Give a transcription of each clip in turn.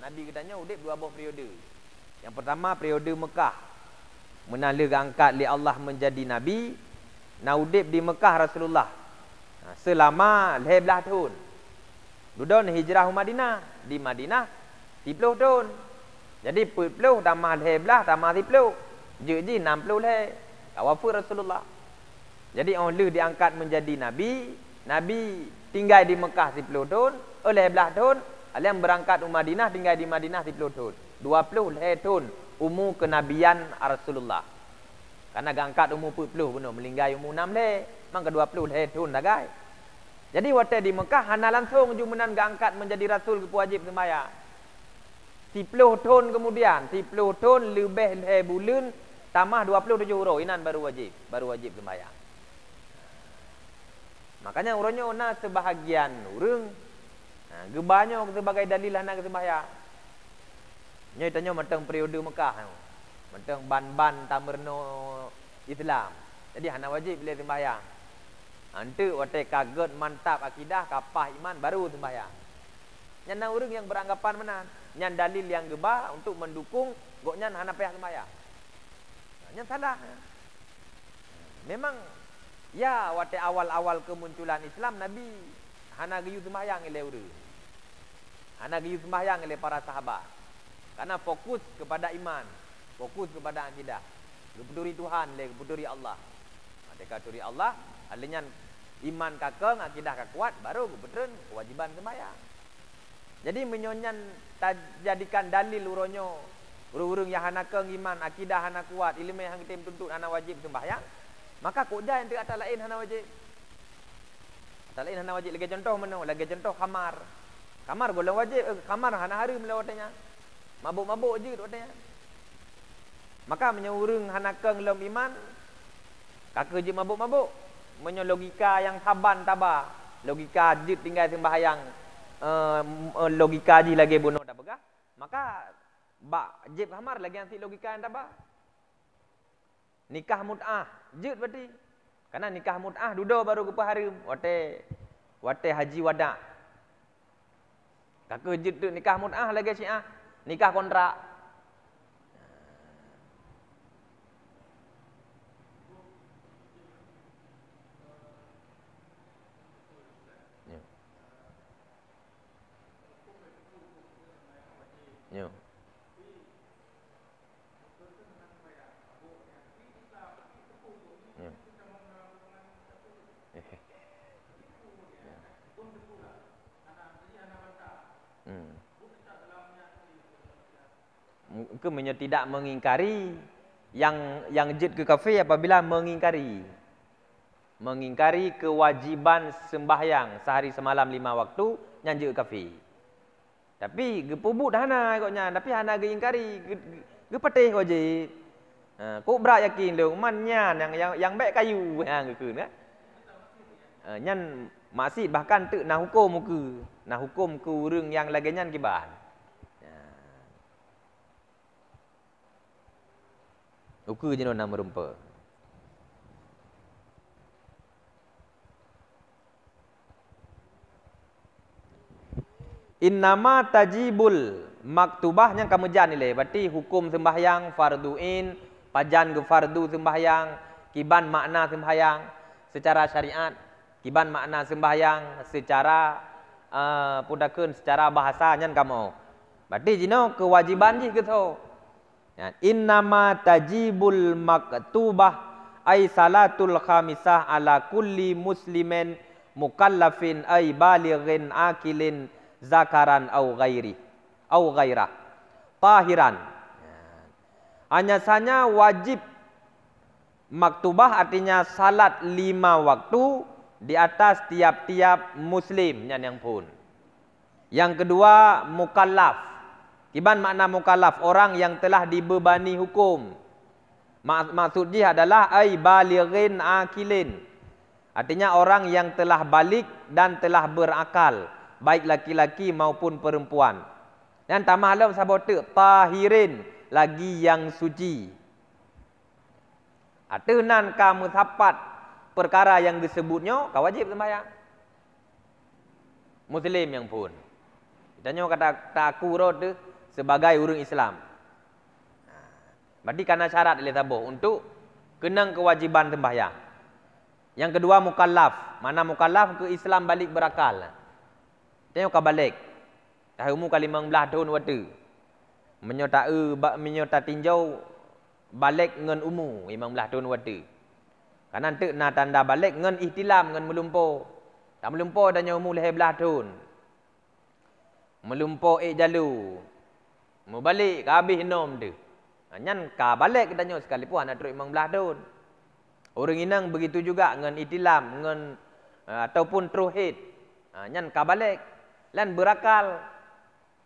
Nabi katanya udip dua buah periode. Yang pertama periode Mekah. Menala angkat li Allah menjadi Nabi. Udip di Mekah Rasulullah. Selama 11 tahun. Dudun hijrah Madinah. Di Madinah 30 tahun. Jadi 40 tambah 11 tambah 30. Jadi 60 leh. Wafat Rasulullah. Jadi Allah diangkat menjadi Nabi. Nabi tinggal di Mekah 10 tahun. 11 tahun. Alim berangkat ke Madinah, tinggal di Madinah 10 tahun. 20 tahun umur kenabian Rasulullah. Karena angkat umur 40 benar, melinggai umur 6 leh. Maka 20 tahun dah guys. Jadi waktu di Mekah hana langsung jumenan angkat menjadi rasul ke wajib sembahyang. 10 tahun kemudian, 10 tahun lebih bulan tambah 27 huruf inan baru wajib sembahyang. Makanya urangnya ona sebahagian urang gebanya sebagai dalil nak sembahyang. Nya tanya matang periode Mekah. Matang ban-ban tamerno Islam. Jadi hana wajib bila sembahyang. Ante wate kaget mantap akidah kapah iman baru sembahyang. Nya urang yang beranggapan menan, nya dalil yang geba untuk mendukung goknya hana payah sembahyang. Nya salah. Memang ya wate awal-awal kemunculan Islam Nabi hana giyu sembahyang oleh urang. Hana giyu sembahyang oleh para sahabat. Karena fokus kepada iman, fokus kepada akidah. Kepeduli Tuhan, kepeduli Allah. Ketika kepeduli Allah, alanya iman kakeng, akidah kuat, baru kebetulan kewajiban sembahyang. Jadi menyonyan jadikan dalil uronyo urung-urung yang hana keng iman, akidah hana kuat, ilmu yang kita tuntut hana wajib sembahyang. Maka koja yang tidak lain hana wajib. Tak lain hana wajib. Lagi contoh mana? Lagi contoh khamar. Khamar golong wajib, khamar hana hari melawatnya. Mabuk-mabuk je katanya. Maka menyurung hana keng dalam iman, kakak je mabuk-mabuk. Menyo logika yang taban tabah. Logika je tinggal sembahyang. Logika je lagi bunuh dah begah. Maka bak jib khamar lagi anti logika yang tabah. Nikah mut'ah jid berarti. Karena nikah mut'ah duduk baru ke hari wate haji wada. Kakak jid tu nikah mut'ah lagi syiah. Nikah kontrak. Ya. Mungkin tidak mengingkari yang jid ke kafe apabila mengingkari kewajiban sembahyang sehari semalam 5 waktu yang jid ke kafe. Tapi gepubut hana koknya, tapi hana geingkari gepatih wajib. Kok berak yakin lu mannya yang baik kayu hang ke kan. Nyan masih bahkan tu nak hukum ke urang yang lagi nyan kiban. Uku je nama rumpa. Innama tajibul maktubah yang kamu jan nilai. Berarti hukum sembahyang farduin, pajan ke fardu sembahyang, kiban makna sembahyang secara syariat, kiban makna sembahyang secara pudakeun secara bahasa nyan kamu. Berarti jino kewajiban je ke tu. Innama tajibul maktubah ay salatul khamisah ala kulli muslimin mukallafin ay balighin akilin zakaran au ghairah tahiran. Hanya saja wajib maktubah artinya salat 5 waktu di atas tiap-tiap muslim yang pun. Yang kedua mukallaf. Kiban makna mukallaf, orang yang telah dibebani hukum. Maksud dia adalah ay balighin akilin. Artinya orang yang telah balik dan telah berakal, baik laki-laki maupun perempuan. Dan tambah alam sabote tahirin, lagi yang suci. Atenan kamu sapat perkara yang disebutnya, kau wajib sembahyang. Muslim yang pun. Tanya kata aku rod tu sebagai orang Islam. Berarti karena syarat oleh tabuh untuk kenang kewajiban sembahyang. Yang kedua mukallaf. Mana mukallaf ke Islam balik berakal. Tengok ka balik. Dah umur kali 15 tahun waktu. Menyota tinjau balik ngan umur 15 tahun waktu. Karena nanti nak tanda balik ngan ihtilam ngan melumpur. Tak melumpur dah umur 15 tahun. Melumpur jalu. Mau balik ke habis nom tu. Nyan ka balik kita nyok sekali puan nak terus 15 tahun. Orang inang begitu juga ngan itilam ngan ataupun truhid. Nyan ka balik lan berakal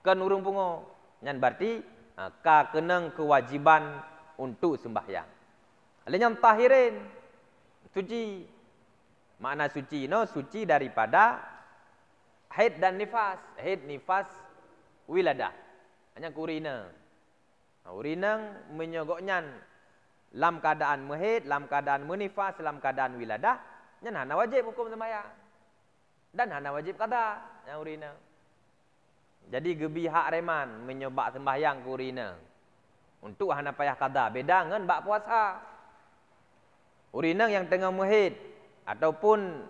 kan urung pungo. Nyan berarti ka kenang kewajiban untuk sembahyang. Alanya tahirin suci. Makna suci no suci daripada haid dan nifas. Haid, nifas, wiladah. Hanya kurina. Urinang menyogoknyan dalam keadaan muhid, dalam keadaan menifas, dalam keadaan wiladah, nyan hana wajib hukum sembahyang. Dan hana wajib qada yang urina. Jadi gebi hak reman menyobak sembahyang ke urina. Untuk hana payah qada, beda dengan bak puasa. Urina yang tengah muhid ataupun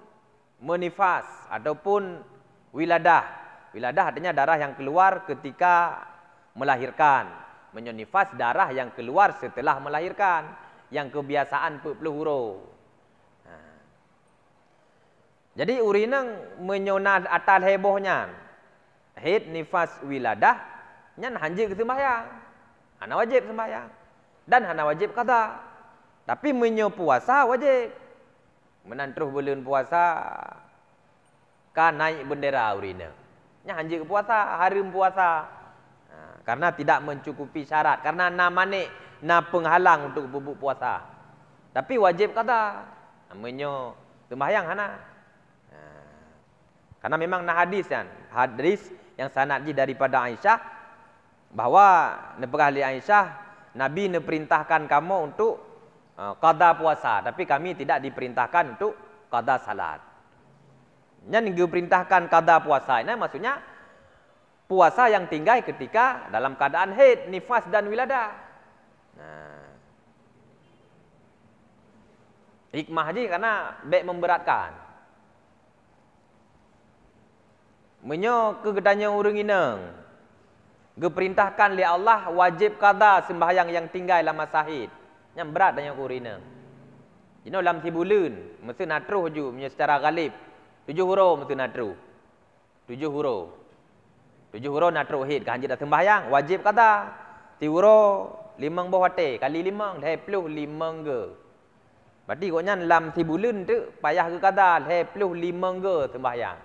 menifas ataupun wiladah. Wiladah artinya darah yang keluar ketika melahirkan. Menyonifas darah yang keluar setelah melahirkan. Yang kebiasaan 40 huruf. Jadi urinang menyonat atal hebohnya. Haid, nifas, wiladah. Nyan hanjir ke sembahyang. Hana wajib sembahyang. Dan hana wajib qada. Tapi menyo puasa wajib. Menantruh bulan puasa. Kan naik bendera urina. Nyan hanjir ke puasa. Harim puasa. Karena tidak mencukupi syarat. Karena namane na penghalang untuk bubuk puasa. Tapi wajib kata. Namanya sembahyang hana. Karena memang na hadis kan. Hadis yang sanadnya daripada Aisyah. Bahawa nepegahli Aisyah. Nabi neperintahkan kamu untuk qada puasa. Tapi kami tidak diperintahkan untuk qada salat. Yang diperintahkan qada puasa. Ini maksudnya puasa yang tinggal ketika dalam keadaan haid, nifas dan wiladah. Hikmah haji karena baik memberatkan. Menyo kegedanya urang inang. Geperintahkan oleh Allah wajib qada sembahyang yang tinggal dalam masa haid. Yang berat dan yang urina. Jino dalam tibulan mesti natruh ju secara galib. 7 huruf mesti natruh. 7 huruf. 7 huruf nak teruhid kan haji dah sembahyang wajib kata 3 huruf 5 buah wate kali 5 dah 25 ke. Berarti koknya dalam tibulan tu payah ke kata 25 ke sembahyang.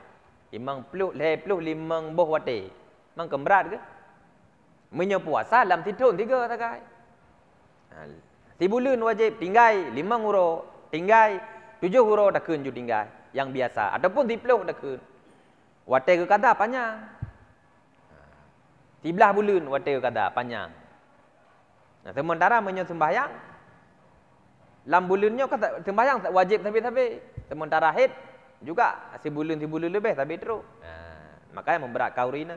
25 buah wate. Mang keberat ke? Menyo puasa dalam tahun 3 takai. Tibulan wajib tinggal 5 huruf, tinggal 7 huruf dah kun ju tinggal yang biasa ataupun 30 dah kun. Wate ke kata panjang. 13 bulan waktu kata panjang. Nah, sementara menyo sembahyang dalam bulannya kata sembahyang tak wajib tapi sementara haid juga sebulan lebih tapi terus. Makanya memberat kaurina.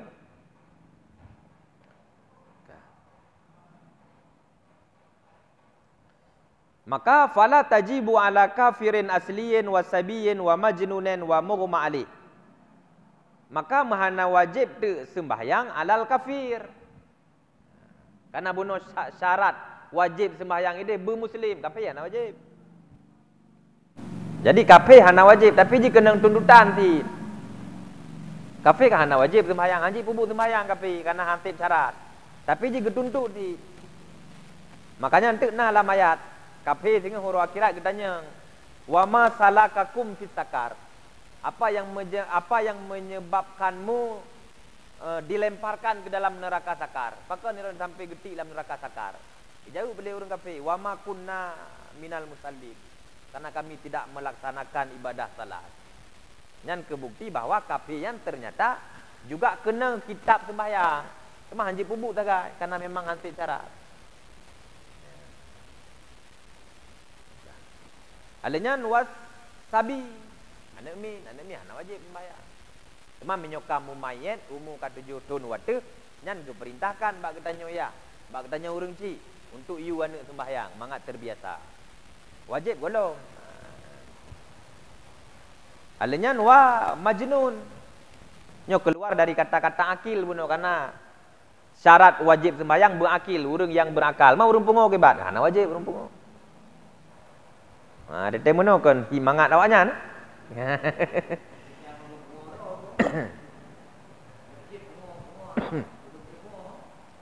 Maka fala tajibu ala kafirin asliyin wa sabiyin wa majnunin wa mughma alih. Maka mahana wajib tu sembahyang alal kafir. Karena bunuh syarat wajib sembahyang ini bermuslim. Kafir hana wajib. Jadi kafir hana wajib. Tapi jika kena tuntutan ti. Kafir kan hana wajib sembahyang. Haji pubuk sembahyang kafir. Karena hampir syarat. Tapi jika tuntut ti. Makanya nanti nah dalam ayat. Kafir sehingga huruf akhirat katanya. Wa ma salakakum fit sakar. Apa yang menyebabkanmu dilemparkan ke dalam neraka sakar? Maka niron sampai getik dalam neraka sakar. Jauh beliau orang kafir. Wa ma kunna minal musallin. Karena kami tidak melaksanakan ibadah salat. Dan kebukti bahawa kafir yang ternyata juga kena kitab sembahyang. Cuma hanji pubuk tak kan? Karena memang hanti syarat. Alanya was sabi. Anak mi hana wajib sembahyang. Cuma menyokam mumayit umur ke 7 tahun waktu Nyan ke perintahkan bak ketanya ya. Bak ketanya urang ci untuk you anak sembahyang, mangat terbiasa. Wajib golong. Alenyan wa majnun. Nyo keluar dari kata-kata akil buno karena syarat wajib sembahyang berakil, urang yang berakal. Mau urang pungo ke bat? Hana wajib urang pungo. Ada temono kan mangat awaknya.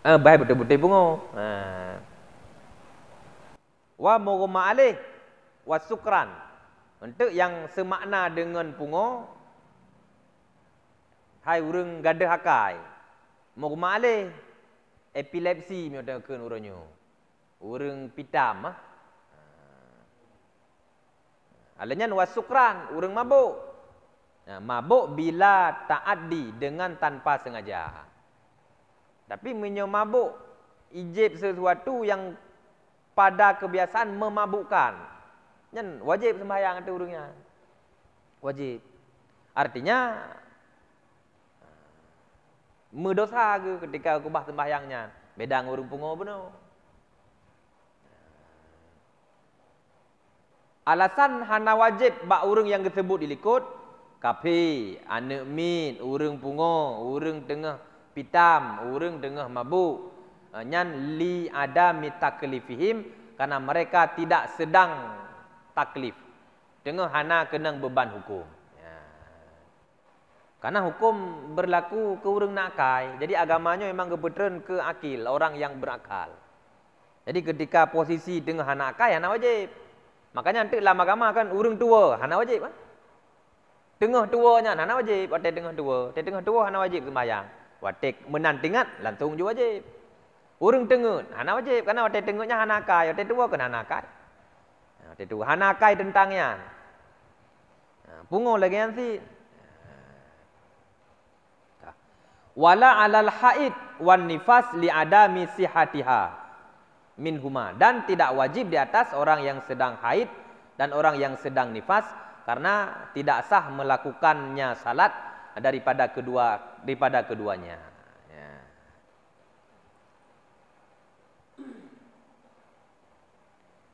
Baik betul-betul pungo. Wa mughma alih wa sukran. Untuk yang semakna dengan pungo, hai urang gadah akai. Mughma alih epilepsi miodakeun uranyo. Urang pitam ah. Alenyan wa sukran, urang mabuk. Nah, mabuk bila ta'addi dengan tanpa sengaja. Tapi menyo mabuk ijib sesuatu yang pada kebiasaan memabukkan. Nyen wajib sembahyang itu urangnya. Wajib. Artinya mendosa ke ketika kubah sembahyangnya. Bedang urang pungo beno. Alasan hana wajib bak urang yang disebut dilikut kafe, anak min, urang pungo, urang tengah pitam, urang tengah mabuk. Nyan li adami taklifihim karena mereka tidak sedang taklif. Tengah hana kenang beban hukum. Ya. Karena hukum berlaku ke urang nakai. Jadi agamanya memang kebetulan ke akil, orang yang berakal. Jadi ketika posisi tengah hana akai, hana wajib. Makanya nanti dalam agama kan urang tua, hana wajib. Tengah tuanya, hana wajib. Watai tengah tua, hana wajib sembahyang. Watai menantingat, langsung juga wajib. Urang tengah, hana wajib. Karena watai tengahnya hana akai, watai tua kan hana akai. Watai tua, hana akai tentangnya. Pungo lagi nanti. Wala alal haid wan nifas li adami sihatiha minhuma, dan tidak wajib di atas orang yang sedang haid dan orang yang sedang nifas karena tidak sah melakukannya salat daripada keduanya. Ya.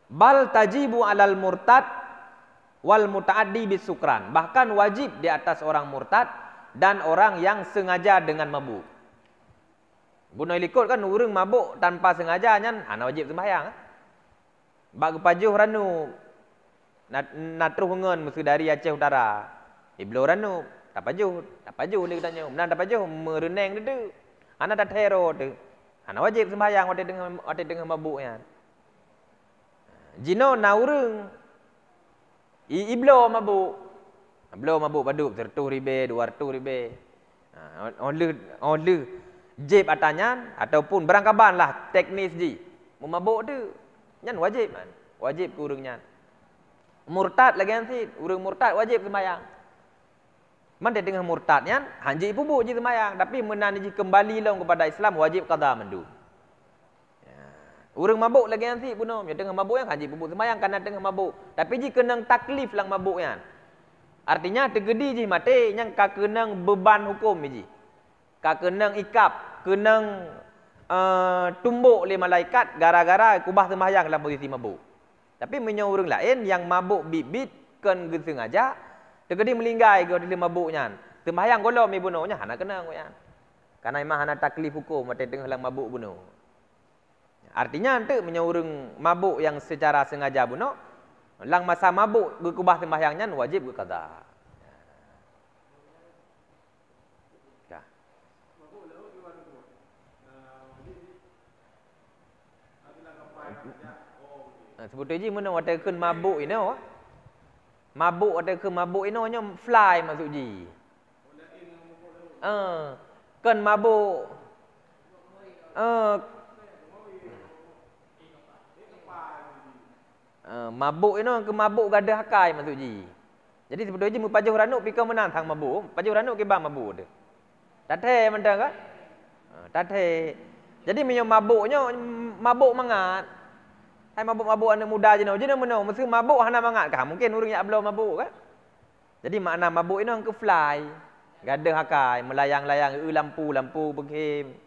Bal tajibu alal murtad wal mutaaddi bisukran, bahkan wajib di atas orang murtad dan orang yang sengaja dengan mabuk. Bunuh likut kan urang mabuk tanpa sengaja nyan hana wajib sembahyang. Bak kepajuh ranu natruh ngen musuh dari Aceh Utara. Iblo ranu tak pajuh dia katanya. Menan tak pajuh mereneng dedu. Hana tak hero tu. Hana wajib sembahyang waktu dengan mabuk nyan. Jino na urang iblo mabuk. Iblo mabuk paduk 100 ribe, 200 ribe. Only jib atanya ataupun berangkaban lah teknis ji. Memabuk tu nyan wajib man. Wajib ke urang nyan. Murtad lagi nanti, urang murtad wajib sembahyang. Man dia dengan murtad nyan hanji pubuk ji sembahyang, tapi menan ji kembali long kepada Islam wajib qada mandu. Ya. Urang mabuk lagi nanti bunuh, dia dengan mabuk yang hanji pubuk sembahyang karena dengan mabuk. Tapi ji kenang taklif lang mabuk nyan. Artinya tegedi ji mati yang ka kenang beban hukum ji. Ka kenang ikap, kenang tumbuk oleh malaikat gara-gara kubah sembahyang dalam posisi mabuk. Tapi menyo urang lain yang mabuk bibit kan sengaja tegedi melinggai ke dalam mabuknya. Sembahyang golong mi bunuhnya hana kenang yan. Karena memang hana taklif hukum mati tengah lang mabuk bunuh. Artinya ente menyo urang mabuk yang secara sengaja bunuh lang masa mabuk gekubah sembahyangnya wajib ke qada. Sebutnya ji mana watak kun mabuk ini, mabuk watak kun mabuk ini nya fly masuk ji. Kan mabuk, mabuk ini ke mabuk gadah hakai masuk ji. Jadi sebetulnya ji mupajuh ranuk pika menang thang mabuk, pajuh ranuk ke bang mabuk tu. Tathe mentang kan? Tathe. Jadi menyo mabuknya mabuk mangat. Hai mabuk-mabuk anak muda je no mesti mabuk hana mangat kah? Mungkin urang yang belum mabuk kan? Jadi makna mabuk ini ke fly, gadah hakai, melayang-layang lampu-lampu berkhim.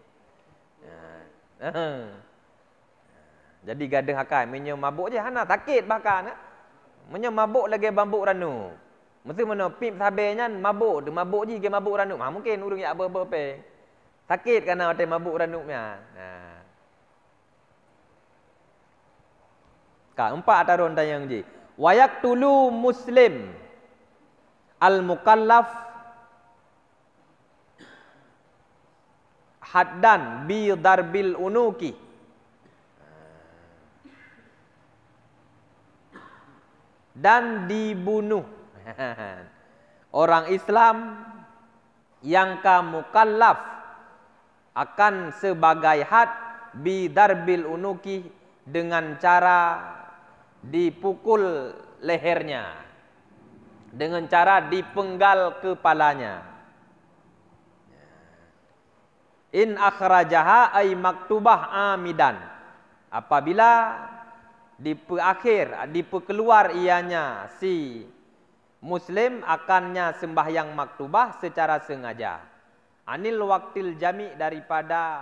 Jadi gadah hakai menyo mabuk je hana sakit bahkan menyo mabuk lagi bambuk ranu. Mesti mana pip sabenya mabuk tu mabuk je ke mabuk ranu. Mungkin urang yak apa-apa pe. Sakit kerana ada mabuk ranu nya. Ka empat tarun tayang ji. Wayak tulu muslim al mukallaf haddan bi darbil unuki. Dan dibunuh orang Islam yang mukallaf akan sebagai had bi darbil unuki dengan cara dipukul lehernya, dengan cara dipenggal kepalanya. In akhrajaha ay maktubah amidan, apabila di keluar ianya si muslim akannya sembahyang maktubah secara sengaja. Anil waktil jami, daripada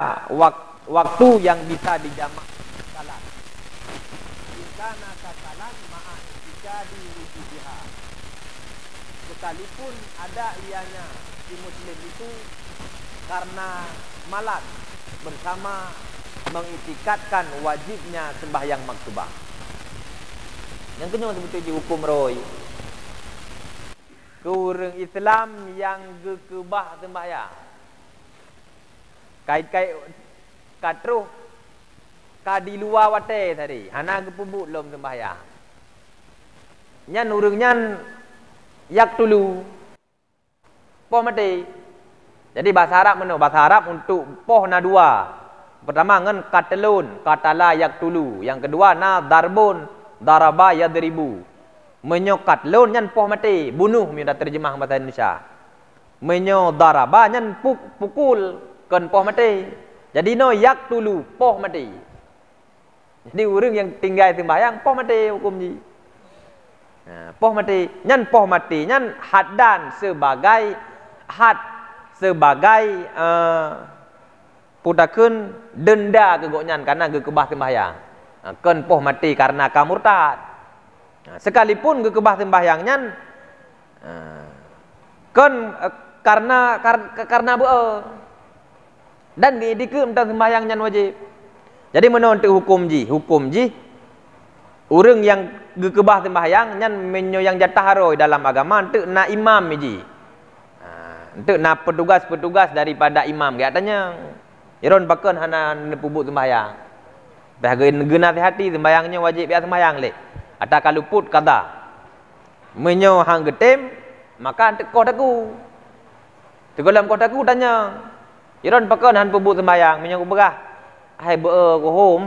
waktu yang bisa dijamak salat. Kana kasalan ma'a jika diwujudiha. Sekalipun ada ianya si muslim itu karena malas bersama mengitikadkan wajibnya sembahyang maktubah. Yang kedua sebetulnya hukum roy. Ke orang Islam yang gekebah sembahyang. Kait-kait katruh ka di luar wate tadi. Hana gepubuk lom sembahyang. Nyan urang nyan yak tulu. Poh mati. Jadi bahasa Arab mana? Bahasa Arab untuk poh na dua. Pertama ngan katalun, katala yak tulu. Yang kedua na darbun, daraba yadribu. Menyokat lon nyan poh mati, bunuh minta terjemah bahasa Indonesia. Menyo daraba nyan pukul kan poh mati. Jadi no yak tulu poh mati. Jadi orang yang tinggal sembahyang poh mati hukum ji. Poh mati, nyan poh mati nyan haddan sebagai had sebagai putakeun denda kegoknyan karena gekebah sembahyang. Ken poh mati karena kamurtad. Sekalipun gekebah sembahyangnya ken karena beu dan dikeum tentang sembahyangnya wajib. Jadi menurut hukum ji urang yang gekebah sembahyang nyan menyo yang jatah haroi dalam agama teu na imam ji. Teu na petugas-petugas daripada imam katanya. Iron pakeun hana nepubuk sembahyang. Bahagia negena hati sembahyangnya wajib biasa sembahyang le. Ada kaluput kada. Menyo hang getem maka tekoh daku. Tegolam koh daku tanya. Iron pakeun han pubuk sembahyang menyo berah. Hai beu ko hom.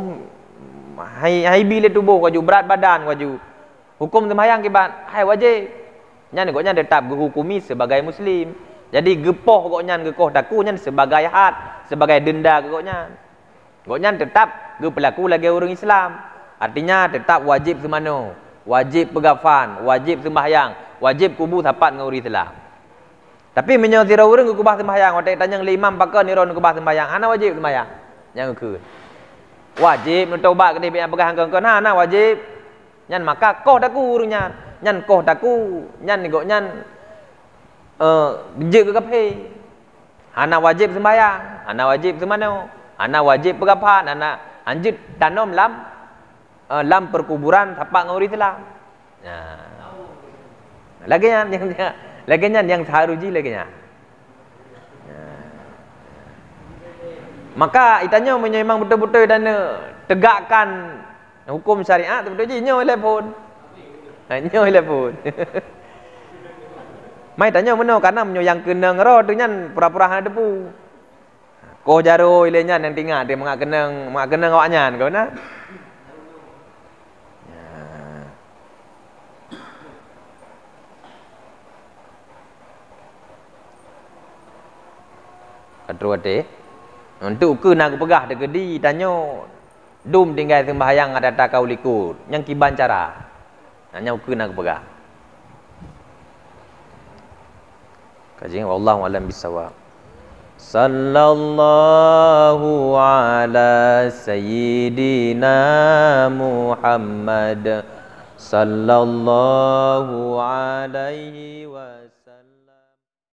Hai bile tubuh waju berat badan waju. Hukum sembahyang kibat hai wajib. Nyan goknya tetap dihukumi sebagai muslim. Jadi gepoh goknya gekoh daku nyan sebagai had, sebagai denda goknya. Goknya tetap ge pelaku lagi orang Islam. Artinya tetap wajib semano, wajib pegafan, wajib sembahyang, wajib kubu tapat dengan orang Islam. Tapi menyo sira urang ge kubah sembahyang, watak tanya le imam pakeun iron kubah sembahyang, ana wajib sembahyang. Yang keun. Wajib nu taubat ke dia pegah keun ana wajib. Nyan maka koh daku urang nyan koh daku nyan goknya je ke kape. Hana wajib sembahyang, hana wajib semano, hana wajib pegafan, hana anjut tanom lam perkuburan tapak ngori telah. Lagi yang saharuji lagi nya. Maka itanya memang betul-betul dan tegakkan hukum syariat betul-betul nyo telepon. Nyo telepon. Mai tanya meno karena menyo yang keneng ro tu nyan pura-pura hana depu. Koh jaro ile nyan yang tinggal dia mengak keneng awak nyan kau na. Kadruate untuk ke nak pegah de gedi tanyo dum tinggal sembahyang ada tak kau likut yang kiban cara. Hanya ke nak pegah. Kajian wallahu alam bisawab. Sallallahu ala sayyidina Muhammad sallallahu alaihi wasallam.